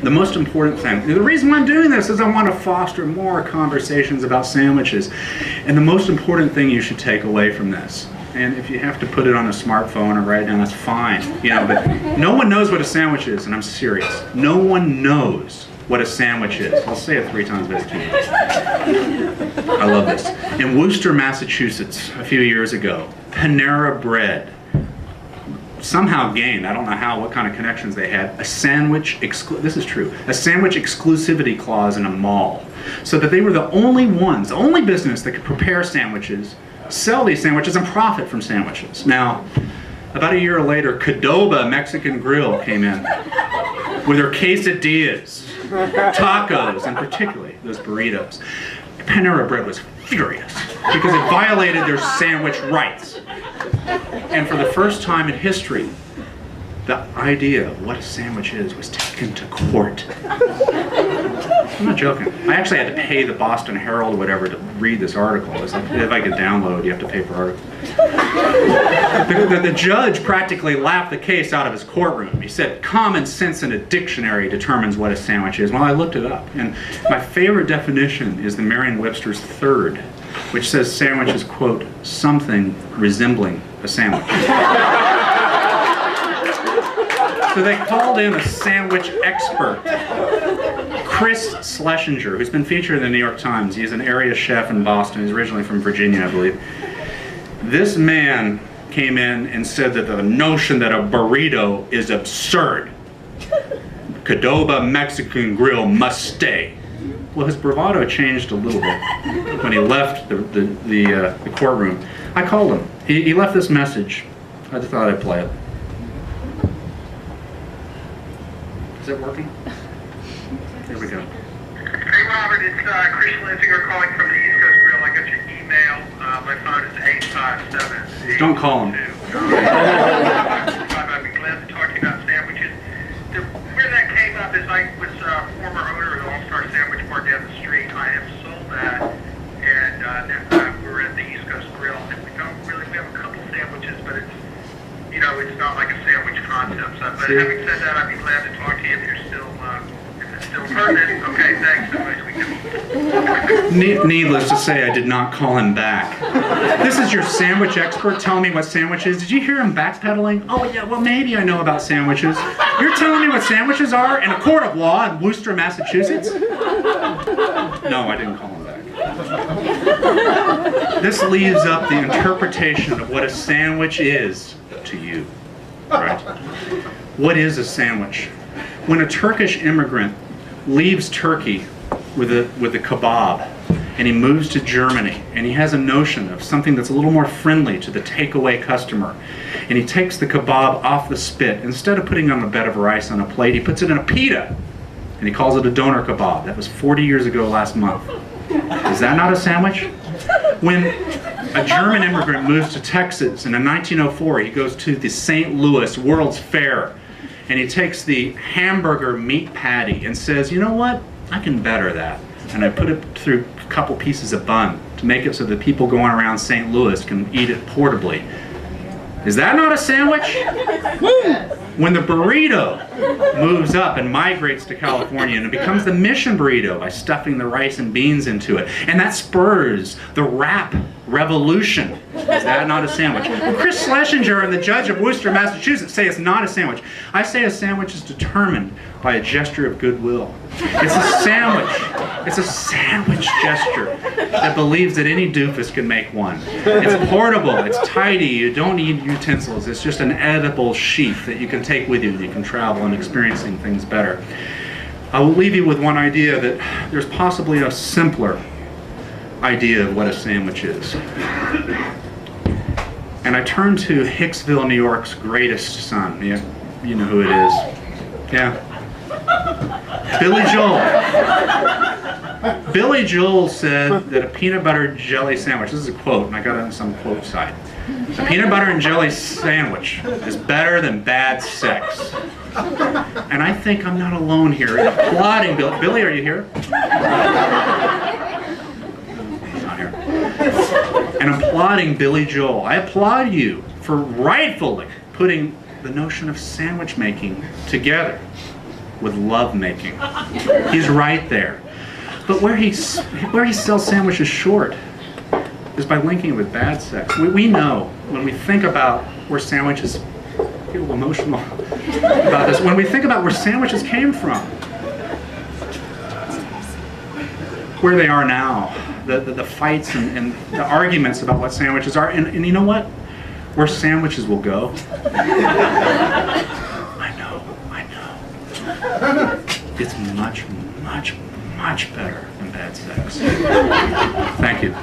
The most important thing, the reason why I'm doing this is I want to foster more conversations about sandwiches. And the most important thing you should take away from this, and if you have to put it on a smartphone or write it down, that's fine. You know, but no one knows what a sandwich is, and I'm serious. No one knows what a sandwich is. I'll say it 3 times fast to you. I love this. In Worcester, Massachusetts, a few years ago, Panera Bread somehow gained, I don't know how, what kind of connections they had, a sandwich, this is true, a sandwich exclusivity clause in a mall. So that they were the only ones, the only business that could prepare sandwiches, sell these sandwiches, and profit from sandwiches. Now, about a year later, Qdoba Mexican Grill came in with their quesadillas, tacos, and particularly those burritos. Panera Bread was furious because it violated their sandwich rights. And for the first time in history, the idea of what a sandwich is was taken to court. I'm not joking. I actually had to pay the Boston Herald or whatever to read this article. It's like, if I could download, you have to pay per article. The judge practically laughed the case out of his courtroom. He said, common sense in a dictionary determines what a sandwich is. Well, I looked it up, and my favorite definition is the Merriam-Webster's third, which says sandwich is, quote, something resembling a sandwich. So they called in a sandwich expert, Chris Schlesinger, who's been featured in the New York Times. He's an area chef in Boston. He's originally from Virginia, I believe. This man came in and said that the notion that a burrito is absurd. Qdoba Mexican Grill must stay. Well, his bravado changed a little bit when he left the courtroom. I called him. He left this message. I just thought I'd play it. Is it working? There we go. Hey Robert, it's Chris Schlesinger calling from the East Coast Grill. I got your email. My phone is 857. Don't call him. I'd be glad to talk to you about sandwiches. Where that came up is I was former owner of the All-Star Sandwich Bar down the street. I have sold that, and we're at the East Coast Grill, and we have a couple sandwiches, but it's, you know, it's not like a sandwich concept. So, but having said that, I'd be glad to talk to you if you're still, if it's still pertinent. Okay, thanks. Have a nice weekend. Needless to say, I did not call him back. This is your sandwich expert telling me what sandwich is. Did you hear him backpedaling? Oh yeah, well maybe I know about sandwiches. You're telling me what sandwiches are in a court of law in Worcester, Massachusetts? No, I didn't call him back. This leaves up the interpretation of what a sandwich is to you, right? What is a sandwich? When a Turkish immigrant leaves Turkey with a kebab, and he moves to Germany, and he has a notion of something that's a little more friendly to the takeaway customer, and he takes the kebab off the spit. Instead of putting it on a bed of rice on a plate, he puts it in a pita, and he calls it a doner kebab. That was 40 years ago last month. Is that not a sandwich? When a German immigrant moves to Texas, and in 1904 he goes to the St. Louis World's Fair, and he takes the hamburger meat patty and says, you know what, I can better that. And I put it through a couple pieces of bun to make it so that people going around St. Louis can eat it portably. Is that not a sandwich? When the burrito moves up and migrates to California, and it becomes the mission burrito by stuffing the rice and beans into it, and that spurs the wrap revolution. Is that not a sandwich? Well, Chris Schlesinger and the judge of Worcester, Massachusetts say it's not a sandwich. I say a sandwich is determined by a gesture of goodwill. It's a sandwich. It's a sandwich gesture that believes that any doofus can make one. It's portable, it's tidy, you don't need utensils. It's just an edible sheath that you can take with you, and you can travel and experiencing things better. I will leave you with one idea, that there's possibly a simpler idea of what a sandwich is. And I turn to Hicksville, New York's greatest son. Yeah, you know who it is. Yeah. Billy Joel. Billy Joel said that a peanut butter jelly sandwich, this is a quote, and I got it on some quote site. A peanut butter and jelly sandwich is better than bad sex. And I think I'm not alone here in applauding Billy. Billy, are you here? And applauding Billy Joel. I applaud you for rightfully putting the notion of sandwich making together with love making. He's right there. But where he sells sandwiches short is by linking it with bad sex. We know when we think about where sandwiches, get a little emotional about this, when we think about where sandwiches came from, where they are now, the fights and the arguments about what sandwiches are, and you know what? Where sandwiches will go. I know. It's much, much, much better than bad sex. Thank you.